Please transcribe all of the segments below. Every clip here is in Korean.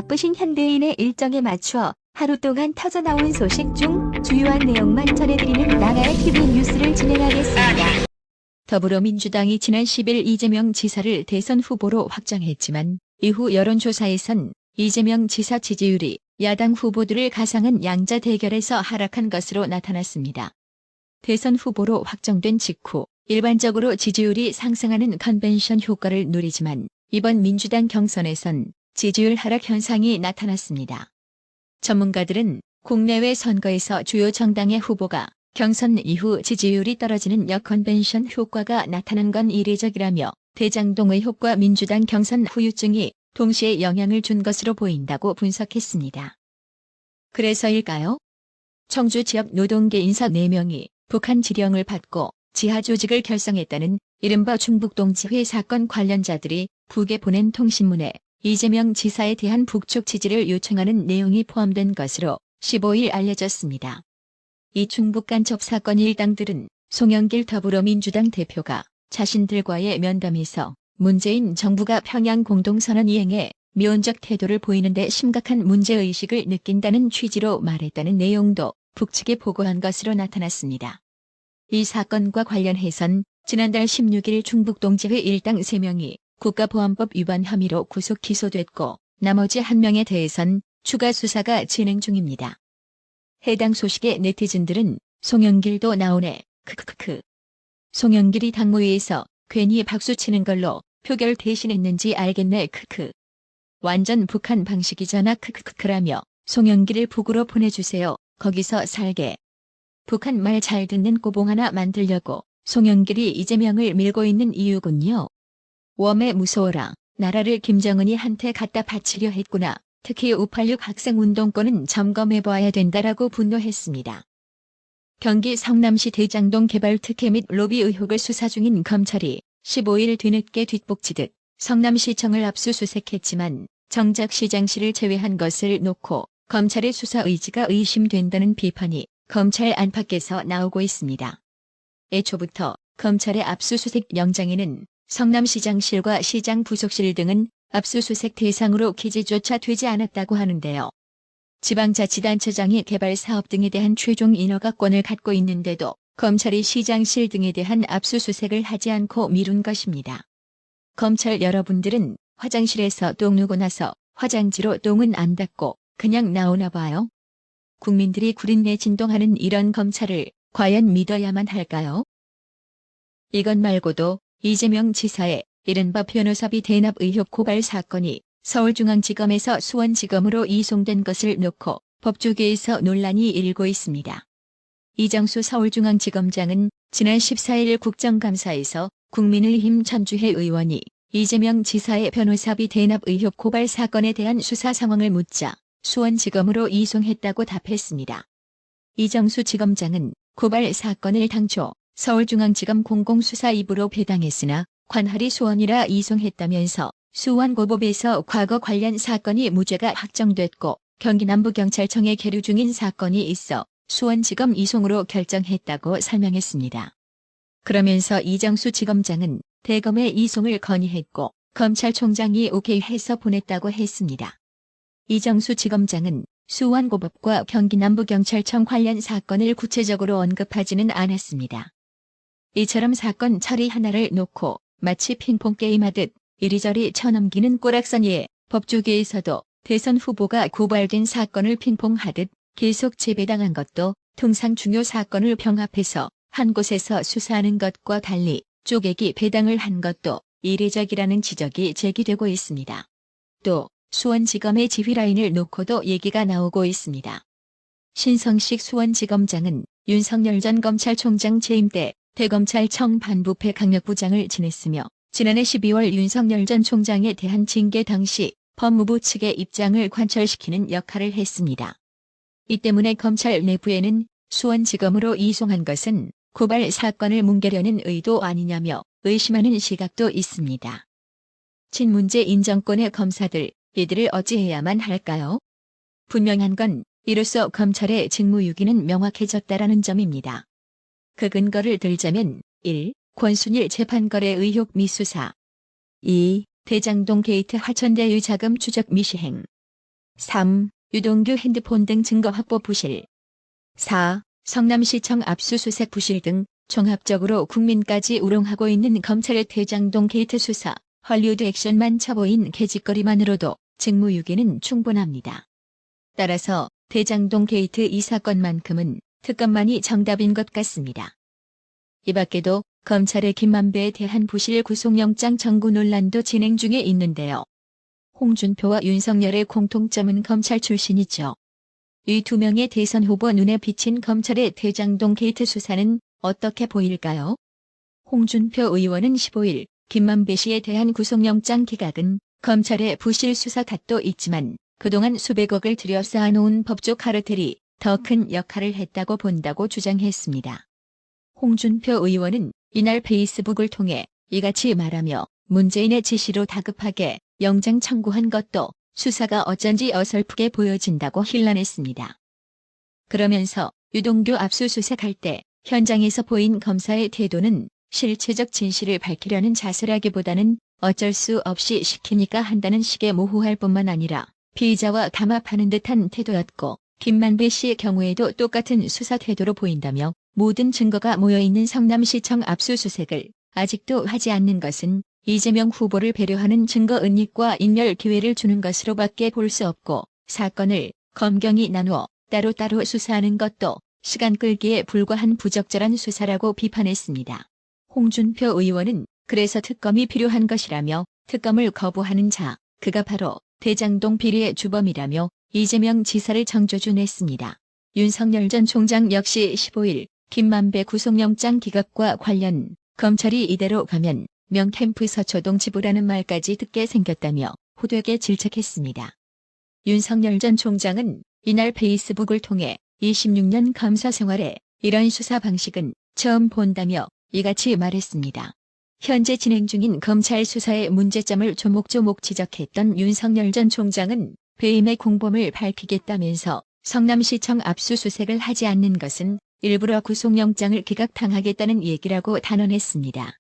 바쁘신 현대인의 일정에 맞춰 하루 동안 터져나온 소식 중 주요한 내용만 전해드리는 나라의 TV 뉴스를 진행하겠습니다. 더불어민주당이 지난 10일 이재명 지사를 대선 후보로 확정했지만 이후 여론조사에선 이재명 지사 지지율이 야당 후보들을 가상한 양자 대결에서 하락한 것으로 나타났습니다. 대선 후보로 확정된 직후 일반적으로 지지율이 상승하는 컨벤션 효과를 누리지만 이번 민주당 경선에선 지지율 하락 현상이 나타났습니다. 전문가들은 국내외 선거에서 주요 정당의 후보가 경선 이후 지지율이 떨어지는 역컨벤션 효과가 나타난 건 이례적이라며 대장동 의혹과 민주당 경선 후유증이 동시에 영향을 준 것으로 보인다고 분석했습니다. 그래서일까요? 청주 지역 노동계 인사 4명이 북한 지령을 받고 지하 조직을 결성했다는 이른바 충북동지회 사건 관련자들이 북에 보낸 통신문에 이재명 지사에 대한 북쪽 지지를 요청하는 내용이 포함된 것으로 15일 알려졌습니다. 이 충북 간첩 사건 일당들은 송영길 더불어민주당 대표가 자신들과의 면담에서 문재인 정부가 평양 공동선언 이행에 미온적 태도를 보이는데 심각한 문제의식을 느낀다는 취지로 말했다는 내용도 북측에 보고한 것으로 나타났습니다. 이 사건과 관련해선 지난달 16일 충북동지회 일당 3명이 국가보안법 위반 혐의로 구속 기소됐고 나머지 1명에 대해선 추가 수사가 진행 중입니다. 해당 소식에 네티즌들은 송영길도 나오네. 크크크크. 송영길이 당무위에서 괜히 박수치는 걸로 표결 대신했는지 알겠네. 크크. 완전 북한 방식이잖아. 크크크크라며 송영길을 북으로 보내주세요. 거기서 살게. 북한 말 잘 듣는 꼬봉 하나 만들려고 송영길이 이재명을 밀고 있는 이유군요. 웜에 무서워라. 나라를 김정은이 한테 갖다 바치려 했구나. 특히 586 학생운동권은 점검해봐야 된다라고 분노했습니다. 경기 성남시 대장동 개발 특혜 및 로비 의혹을 수사 중인 검찰이 15일 뒤늦게 뒷북치듯 성남시청을 압수수색했지만 정작 시장실을 제외한 것을 놓고 검찰의 수사 의지가 의심된다는 비판이 검찰 안팎에서 나오고 있습니다. 애초부터 검찰의 압수수색 영장에는 성남시장실과 시장 부속실 등은 압수수색 대상으로 기재조차 되지 않았다고 하는데요. 지방자치단체장이 개발사업 등에 대한 최종 인허가권을 갖고 있는데도 검찰이 시장실 등에 대한 압수수색을 하지 않고 미룬 것입니다. 검찰 여러분들은 화장실에서 똥 누고 나서 화장지로 똥은 안 닦고 그냥 나오나 봐요. 국민들이 구린내 진동하는 이런 검찰을 과연 믿어야만 할까요? 이것 말고도 이재명 지사의 이른바 변호사비 대납 의혹 고발 사건이 서울중앙지검에서 수원지검으로 이송된 것을 놓고 법조계에서 논란이 일고 있습니다. 이정수 서울중앙지검장은 지난 14일 국정감사에서 국민의힘 전주회 의원이 이재명 지사의 변호사비 대납 의혹 고발 사건에 대한 수사 상황을 묻자 수원지검으로 이송했다고 답했습니다. 이정수 지검장은 고발 사건을 당초 서울중앙지검 공공수사 2부로 배당했으나 관할이 수원이라 이송했다면서 수원고법에서 과거 관련 사건이 무죄가 확정됐고 경기 남부경찰청에 계류 중인 사건이 있어 수원지검 이송으로 결정했다고 설명했습니다. 그러면서 이정수 지검장은 대검의 이송을 건의했고 검찰총장이 오케이 해서 보냈다고 했습니다. 이정수 지검장은 수원고법과 경기 남부경찰청 관련 사건을 구체적으로 언급하지는 않았습니다. 이처럼 사건 처리 하나를 놓고 마치 핑퐁 게임하듯 이리저리 쳐넘기는 꼬락서니에 법조계에서도 대선 후보가 고발된 사건을 핑퐁하듯 계속 재배당한 것도 통상 중요 사건을 병합해서 한 곳에서 수사하는 것과 달리 쪼개기 배당을 한 것도 이례적이라는 지적이 제기되고 있습니다. 또 수원지검의 지휘라인을 놓고도 얘기가 나오고 있습니다. 신성식 수원지검장은 윤석열 전 검찰총장 재임 때 대검찰청 반부패 강력부장을 지냈으며 지난해 12월 윤석열 전 총장에 대한 징계 당시 법무부 측의 입장을 관철시키는 역할을 했습니다. 이 때문에 검찰 내부에는 수원지검으로 이송한 것은 고발 사건을 뭉개려는 의도 아니냐며 의심하는 시각도 있습니다. 친문재인 정권의 검사들, 이들을 어찌해야만 할까요? 분명한 건 이로써 검찰의 직무유기는 명확해졌다라는 점입니다. 그 근거를 들자면 1. 권순일 재판거래 의혹 미수사 2. 대장동 게이트 화천대유 자금 추적 미시행 3. 유동규 핸드폰 등 증거 확보 부실. 4. 성남시청 압수수색 부실 등 종합적으로 국민까지 우롱하고 있는 검찰의 대장동 게이트 수사, 헐리우드 액션만 쳐보인 개짓거리만으로도 직무유기는 충분합니다. 따라서 대장동 게이트 이 사건만큼은 특검만이 정답인 것 같습니다. 이 밖에도 검찰의 김만배에 대한 부실 구속영장 청구 논란도 진행 중에 있는데요. 홍준표와 윤석열의 공통점은 검찰 출신이죠. 이 두 명의 대선 후보 눈에 비친 검찰의 대장동 게이트 수사는 어떻게 보일까요? 홍준표 의원은 15일 김만배 씨에 대한 구속영장 기각은 검찰의 부실 수사 탓도 있지만 그동안 수백억을 들여 쌓아놓은 법조 카르텔이 더 큰 역할을 했다고 본다고 주장했습니다. 홍준표 의원은 이날 페이스북을 통해 이같이 말하며 문재인의 지시로 다급하게 영장 청구한 것도 수사가 어쩐지 어설프게 보여진다고 힐난했습니다. 그러면서 유동규 압수수색할 때 현장에서 보인 검사의 태도는 실체적 진실을 밝히려는 자세라기보다는 어쩔 수 없이 시키니까 한다는 식의 모호할 뿐만 아니라 피의자와 담합하는 듯한 태도였고 김만배 씨의 경우에도 똑같은 수사 태도로 보인다며 모든 증거가 모여있는 성남시청 압수수색을 아직도 하지 않는 것은 이재명 후보를 배려하는 증거 은닉과 인멸 기회를 주는 것으로밖에 볼 수 없고 사건을 검경이 나누어 따로따로 수사하는 것도 시간 끌기에 불과한 부적절한 수사라고 비판했습니다. 홍준표 의원은 그래서 특검이 필요한 것이라며 특검을 거부하는 자, 그가 바로 대장동 비리의 주범이라며 이재명 지사를 정조준했습니다. 윤석열 전 총장 역시 15일 김만배 구속영장 기각과 관련 검찰이 이대로 가면 명캠프 서초동 지부라는 말까지 듣게 생겼다며 호되게 질책했습니다. 윤석열 전 총장은 이날 페이스북을 통해 26년 검사 생활에 이런 수사 방식은 처음 본다며 이같이 말했습니다. 현재 진행 중인 검찰 수사의 문제점을 조목조목 지적했던 윤석열 전 총장은 배임의 공범을 밝히겠다면서 성남시청 압수수색을 하지 않는 것은 일부러 구속영장을 기각당하겠다는 얘기라고 단언했습니다.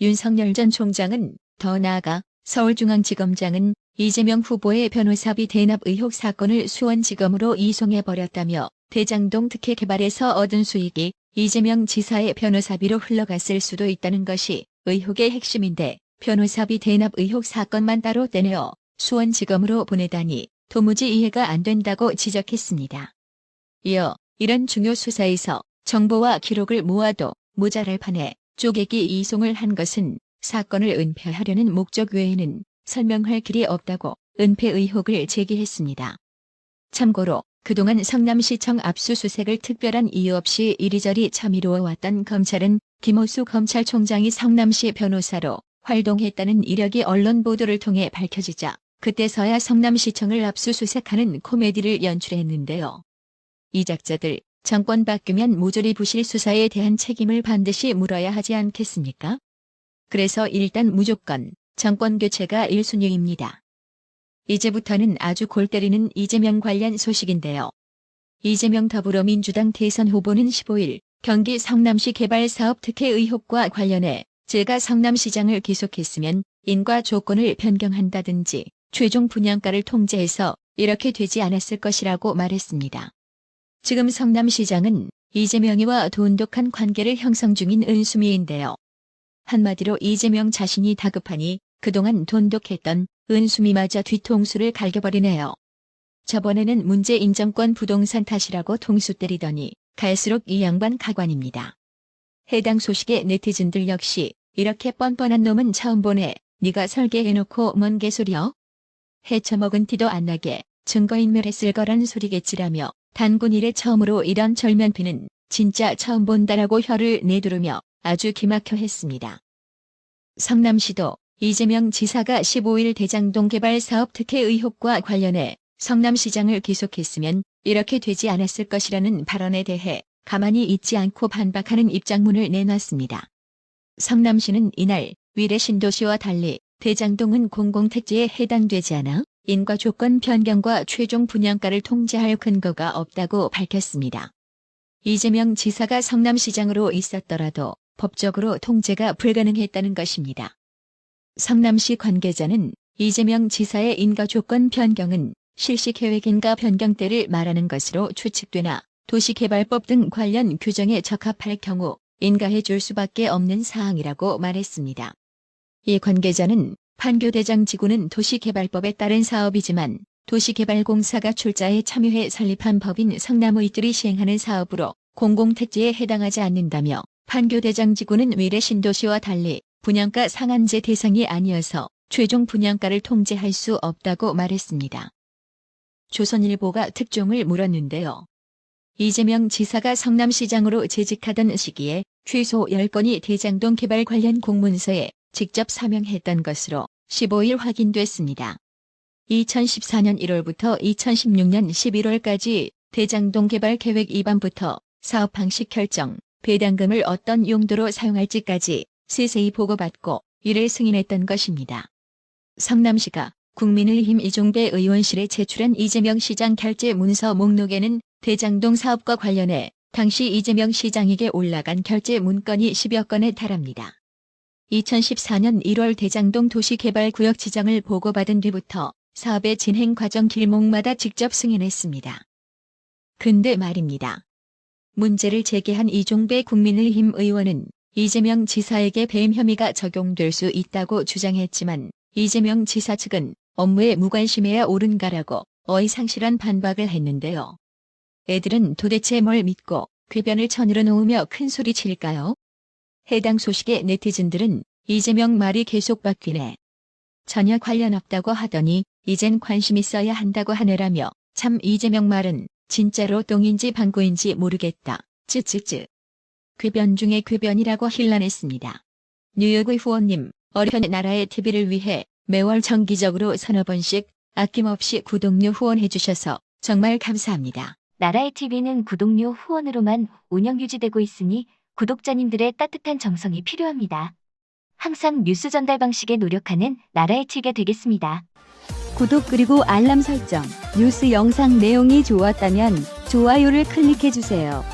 윤석열 전 총장은 더 나아가 서울중앙지검장은 이재명 후보의 변호사비 대납 의혹 사건을 수원지검으로 이송해버렸다며 대장동 특혜 개발에서 얻은 수익이 이재명 지사의 변호사비로 흘러갔을 수도 있다는 것이 의혹의 핵심인데 변호사비 대납 의혹 사건만 따로 떼내어 수원지검으로 보내다니 도무지 이해가 안 된다고 지적했습니다. 이어 이런 중요 수사에서 정보와 기록을 모아도 모자랄 판에 쪼개기 이송을 한 것은 사건을 은폐하려는 목적 외에는 설명할 길이 없다고 은폐 의혹을 제기했습니다. 참고로 그동안 성남시청 압수수색을 특별한 이유 없이 이리저리 참이루어왔던 검찰은 김호수 검찰총장이 성남시 변호사로 활동했다는 이력이 언론 보도를 통해 밝혀지자 그때서야 성남시청을 압수수색하는 코미디를 연출했는데요. 이 작자들 정권 바뀌면 모조리 부실 수사에 대한 책임을 반드시 물어야 하지 않겠습니까? 그래서 일단 무조건 정권 교체가 1순위입니다. 이제부터는 아주 골 때리는 이재명 관련 소식인데요. 이재명 더불어민주당 대선 후보는 15일 경기 성남시 개발사업 특혜 의혹과 관련해 제가 성남시장을 계속했으면 인과 조건을 변경한다든지 최종 분양가를 통제해서 이렇게 되지 않았을 것이라고 말했습니다. 지금 성남시장은 이재명이와 돈독한 관계를 형성 중인 은수미인데요. 한마디로 이재명 자신이 다급하니 그동안 돈독했던 은수미마저 뒤통수를 갈겨버리네요. 저번에는 문재인 정권 부동산 탓이라고 통수 때리더니 갈수록 이 양반 가관입니다. 해당 소식에 네티즌들 역시 이렇게 뻔뻔한 놈은 처음 보네. 네가 설계해놓고 뭔 개소리여? 헤쳐먹은 티도 안 나게 증거인멸했을 거란 소리겠지라며 단군 이래 처음으로 이런 절면피는 진짜 처음 본다라고 혀를 내두르며 아주 기막혀 했습니다. 성남시도 이재명 지사가 15일 대장동 개발 사업 특혜 의혹과 관련해 성남시장을 계속했으면 이렇게 되지 않았을 것이라는 발언에 대해 가만히 있지 않고 반박하는 입장문을 내놨습니다. 성남시는 이날 위례 신도시와 달리 대장동은 공공택지에 해당되지 않아 인과 조건 변경과 최종 분양가를 통제할 근거가 없다고 밝혔습니다. 이재명 지사가 성남시장으로 있었더라도 법적으로 통제가 불가능했다는 것입니다. 성남시 관계자는 이재명 지사의 인가 조건 변경은 실시 계획인가 변경 때를 말하는 것으로 추측되나 도시개발법 등 관련 규정에 적합할 경우 인가해 줄 수밖에 없는 사항이라고 말했습니다. 이 관계자는 판교대장지구는 도시개발법에 따른 사업이지만 도시개발공사가 출자에 참여해 설립한 법인 성남의들이 시행하는 사업으로 공공택지에 해당하지 않는다며 판교대장지구는 미래 신도시와 달리 분양가 상한제 대상이 아니어서 최종 분양가를 통제할 수 없다고 말했습니다. 조선일보가 특종을 물었는데요. 이재명 지사가 성남시장으로 재직하던 시기에 최소 10건이 대장동 개발 관련 공문서에 직접 사명했던 것으로 15일 확인됐습니다. 2014년 1월부터 2016년 11월까지 대장동 개발 계획 입안부터 사업 방식 결정, 배당금을 어떤 용도로 사용할지까지 세세히 보고받고 이를 승인했던 것입니다. 성남시가 국민의힘 이종배 의원실에 제출한 이재명 시장 결재 문서 목록에는 대장동 사업과 관련해 당시 이재명 시장에게 올라간 결재 문건이 10여 건에 달합니다. 2014년 1월 대장동 도시개발구역 지정을 보고받은 뒤부터 사업의 진행 과정 길목마다 직접 승인했습니다. 근데 말입니다. 문제를 제기한 이종배 국민의힘 의원은 이재명 지사에게 배임 혐의가 적용될 수 있다고 주장했지만 이재명 지사 측은 업무에 무관심해야 옳은가라고 어이상실한 반박을 했는데요. 애들은 도대체 뭘 믿고 궤변을 천으로 놓으며 큰 소리 칠까요? 해당 소식에 네티즌들은 이재명 말이 계속 바뀌네. 전혀 관련 없다고 하더니 이젠 관심 있어야 한다고 하네라며 참 이재명 말은 진짜로 똥인지 방구인지 모르겠다. 쯔쯔쯔. 궤변 중에 궤변이라고 힐난했습니다. 뉴욕의 후원님, 어려운 나라의 TV를 위해 매월 정기적으로 서너 번씩 아낌없이 구독료 후원해 주셔서 정말 감사합니다. 나라의 TV는 구독료 후원으로만 운영 유지되고 있으니 구독자님들의 따뜻한 정성이 필요합니다. 항상 뉴스 전달 방식에 노력하는 나라의 TV가 되겠습니다. 구독 그리고 알람 설정, 뉴스 영상 내용이 좋았다면 좋아요를 클릭해주세요.